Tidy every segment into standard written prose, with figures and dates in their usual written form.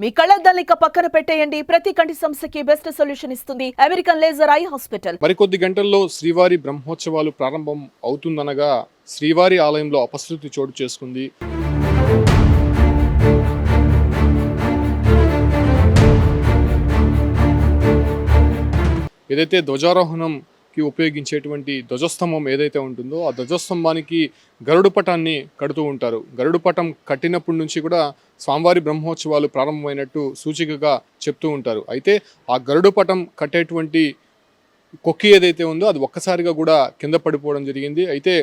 మీ కళ్లద్దాలిక పక్కన పెట్టేయండి. ప్రతి కంటి సమస్యకి బెస్ట్ సొల్యూషన్ ఇస్తుంది అమెరికన్ లేజర్ ఐ హాస్పిటల్. మరికొద్ది గంటల్లో శ్రీవారి బ్రహ్మోత్సవాలు ప్రారంభం అవుతుందనగా శ్రీవారి ఆలయంలో అపశృతి చోటు చేసుకుంది. ఏదైతే ధ్వజారోహణంకి ఉపయోగించేటువంటి ధ్వజస్తంభం ఏదైతే ఉంటుందో ఆ ధ్వజస్తంభానికి గరుడు పటాన్ని కడుతూ ఉంటారు. గరుడు పటం కట్టినప్పటి నుంచి కూడా స్వామివారి బ్రహ్మోత్సవాలు ప్రారంభమైనట్టు సూచికగా చెప్తూ ఉంటారు. అయితే ఆ గరుడు పటం కట్టేటువంటి కొక్కి ఏదైతే ఉందో అది ఒక్కసారిగా కూడా కింద పడిపోవడం జరిగింది. అయితే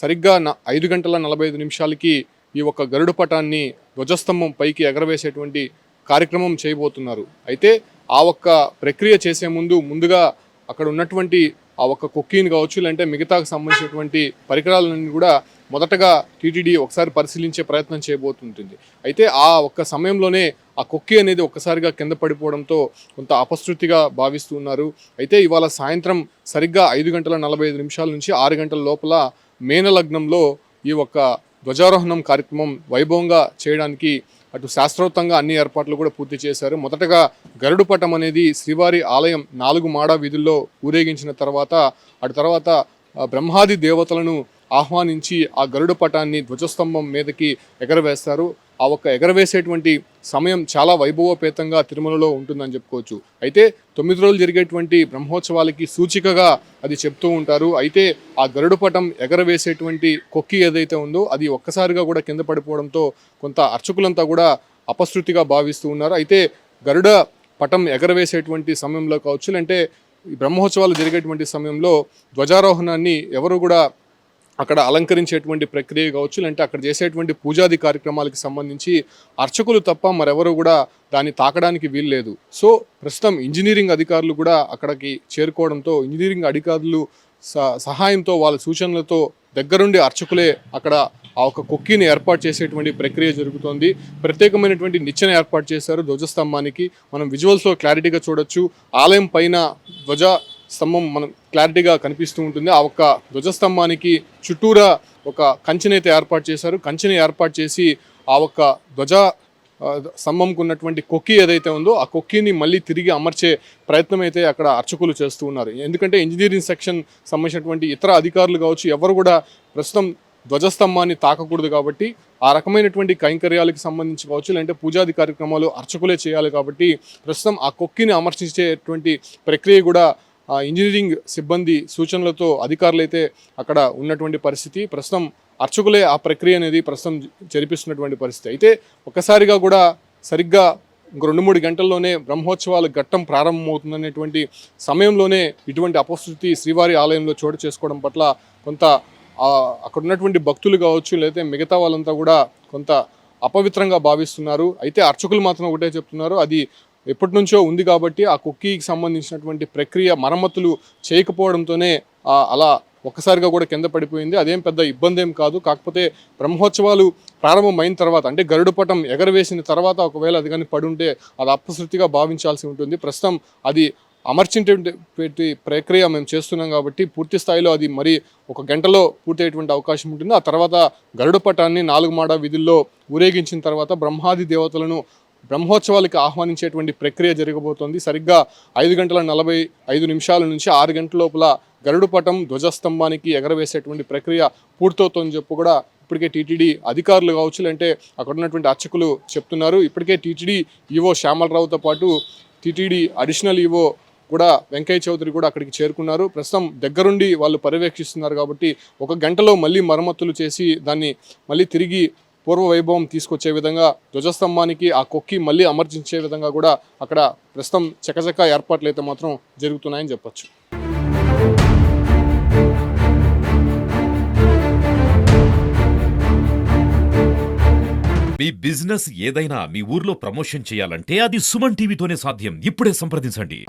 సరిగ్గా 5:45 ఈ ఒక్క గరుడు పటాన్ని ధ్వజస్తంభం పైకి ఎగరవేసేటువంటి కార్యక్రమం చేయబోతున్నారు. అయితే ఆ ఒక్క ప్రక్రియ చేసే ముందుగా అక్కడ ఉన్నటువంటి ఆ ఒక్క కొక్కీని కావచ్చు, లేదంటే మిగతాకు సంబంధించినటువంటి పరికరాలన్నీ కూడా మొదటగా టీటీడీ ఒకసారి పరిశీలించే ప్రయత్నం చేయబోతుంటుంది. అయితే ఆ ఒక్క సమయంలోనే ఆ కొక్కి అనేది ఒక్కసారిగా కింద పడిపోవడంతో కొంత అపశృతిగా భావిస్తూ ఉన్నారు. అయితే ఇవాళ సాయంత్రం సరిగ్గా 5:45 నుంచి 6 గంటల లోపల మేనలగ్నంలో ఈ ఒక్క ధ్వజారోహణం కార్యక్రమం వైభవంగా చేయడానికి అటు శాస్త్రోక్తంగా అన్ని ఏర్పాట్లు కూడా పూర్తి చేశారు. మొదటగా గరుడు పటం అనేది శ్రీవారి ఆలయం 4 మాడా వీధుల్లో ఊరేగించిన తర్వాత అటు తర్వాత బ్రహ్మాది దేవతలను ఆహ్వానించి ఆ గరుడు పటాన్ని ధ్వజస్తంభం మీదకి ఎగరవేస్తారు. ఆ ఒక్క ఎగరవేసేటువంటి సమయం చాలా వైభవోపేతంగా తిరుమలలో ఉంటుందని చెప్పుకోవచ్చు. అయితే 9 రోజులు జరిగేటువంటి బ్రహ్మోత్సవాలకి సూచికగా అది చెప్తూ ఉంటారు. అయితే ఆ గరుడు పటం ఎగరవేసేటువంటి కొక్కి ఏదైతే ఉందో అది ఒక్కసారిగా కూడా కింద పడిపోవడంతో కొంత అర్చకులంతా కూడా అపశృతిగా భావిస్తూ ఉన్నారు. అయితే గరుడ పటం ఎగరవేసేటువంటి సమయంలో కావచ్చు, అంటే బ్రహ్మోత్సవాలు జరిగేటువంటి సమయంలో ధ్వజారోహణాన్ని ఎవరు కూడా అక్కడ అలంకరించేటువంటి ప్రక్రియ కావచ్చు, లేదంటే అక్కడ చేసేటువంటి పూజాది కార్యక్రమాలకి సంబంధించి అర్చకులు తప్ప మరెవరు కూడా దాన్ని తాకడానికి వీల్లేదు. సో ప్రస్తుతం ఇంజనీరింగ్ అధికారులు కూడా అక్కడికి చేరుకోవడంతో ఇంజనీరింగ్ అధికారులు సహాయంతో వాళ్ళ సూచనలతో దగ్గరుండి అర్చకులే అక్కడ ఆ ఒక కొక్కిని ఏర్పాటు చేసేటువంటి ప్రక్రియ జరుగుతోంది. ప్రత్యేకమైనటువంటి నిచ్చెన ఏర్పాటు చేశారు ధ్వజస్తంభానికి. మనం విజువల్స్లో క్లారిటీగా చూడొచ్చు. ఆలయం పైన ధ్వజ స్తంభం మనం క్లారిటీగా కనిపిస్తూ ఉంటుంది. ఆ ఒక్క ధ్వజస్తంభానికి చుట్టూరా ఒక కంచెనైతే ఏర్పాటు చేశారు. కంచెని ఏర్పాటు చేసి ఆ ఒక్క ధ్వజ స్తంభంకు ఉన్నటువంటి కొక్కి ఏదైతే ఉందో ఆ కొక్కిని మళ్ళీ తిరిగి అమర్చే ప్రయత్నం అయితే అక్కడ అర్చకులు చేస్తూ ఉన్నారు. ఎందుకంటే ఇంజనీరింగ్ సెక్షన్ సంబంధించినటువంటి ఇతర అధికారులు కావచ్చు ఎవరు కూడా ప్రస్తుతం ధ్వజస్తంభాన్ని తాకకూడదు కాబట్టి ఆ రకమైనటువంటి కైంకర్యాలకు సంబంధించి కావచ్చు, లేదంటే పూజాది కార్యక్రమాలు అర్చకులే చేయాలి కాబట్టి ప్రస్తుతం ఆ కొక్కిని అమర్చించేటువంటి ప్రక్రియ కూడా ఇంజనీరింగ్ సిబ్బంది సూచనలతో అధికారులు అయితే అక్కడ ఉన్నటువంటి పరిస్థితి. ప్రస్తుతం అర్చకులే ఆ ప్రక్రియ అనేది ప్రస్తుతం జరిపిస్తున్నటువంటి పరిస్థితి. అయితే ఒక్కసారిగా కూడా సరిగ్గా ఇంకో 2-3 గంటల్లోనే బ్రహ్మోత్సవాల ఘట్టం ప్రారంభమవుతుందనేటువంటి సమయంలోనే ఇటువంటి అపశృతి శ్రీవారి ఆలయంలో చోటు చేసుకోవడం పట్ల కొంత అక్కడ ఉన్నటువంటి భక్తులు కావచ్చు, లేకపోతే మిగతా వాళ్ళంతా కూడా కొంత అపవిత్రంగా భావిస్తున్నారు. అయితే అర్చకులు మాత్రం ఒకటే చెప్తున్నారు, అది ఎప్పటి నుంచో ఉంది కాబట్టి ఆ కుక్కీకి సంబంధించినటువంటి ప్రక్రియ మరమ్మతులు చేయకపోవడంతోనే అలా ఒక్కసారిగా కూడా కింద పడిపోయింది. అదేం పెద్ద ఇబ్బంది ఏం కాదు. కాకపోతే బ్రహ్మోత్సవాలు ప్రారంభమైన తర్వాత అంటే గరుడు పటం ఎగరవేసిన తర్వాత ఒకవేళ అది కానీ పడుంటే అది అపశృతిగా భావించాల్సి ఉంటుంది. ప్రస్తుతం అది అమర్చేటువంటి ప్రక్రియ మేము చేస్తున్నాం కాబట్టి పూర్తి స్థాయిలో అది మరి 1 గంటలో పూర్తయ్యేటువంటి అవకాశం ఉంటుంది. ఆ తర్వాత గరుడు పటాన్ని 4 మాడా వీధుల్లో ఊరేగించిన తర్వాత బ్రహ్మాది దేవతలను బ్రహ్మోత్సవాలకి ఆహ్వానించేటువంటి ప్రక్రియ జరగబోతోంది. సరిగ్గా 5:45 నుంచి 6 గంటల లోపల గరుడు పటం ధ్వజస్తంభానికి ఎగరవేసేటువంటి ప్రక్రియ పూర్తవుతోందని చెప్పి కూడా ఇప్పటికే టీటీడీ అధికారులు కావచ్చు, అంటే అక్కడ ఉన్నటువంటి అర్చకులు చెప్తున్నారు. ఇప్పటికే టీటీడీ ఈవో శ్యామలరావుతో పాటు టీటీడీ అడిషనల్ ఈవో కూడా వెంకయ్య చౌదరి కూడా అక్కడికి చేరుకున్నారు. ప్రస్తుతం దగ్గరుండి వాళ్ళు పర్యవేక్షిస్తున్నారు కాబట్టి 1 గంటలో మళ్ళీ మరమ్మతులు చేసి దాన్ని మళ్ళీ తిరిగి పూర్వ వైభవం తీసుకొచ్చే విధంగా ధ్వజస్తంభానికి ఆ కొక్కి మళ్ళీ అమర్చించే విధంగా కూడా అక్కడ ప్రస్తుతం చకచక ఏర్పాట్లు అయితే మాత్రం జరుగుతున్నాయని చెప్పొచ్చు. మీ బిజినెస్ ఏదైనా మీ ఊర్లో ప్రమోషన్ చేయాలంటే అది సుమన్ టీవీతోనే సాధ్యం. ఇప్పుడే సంప్రదించండి.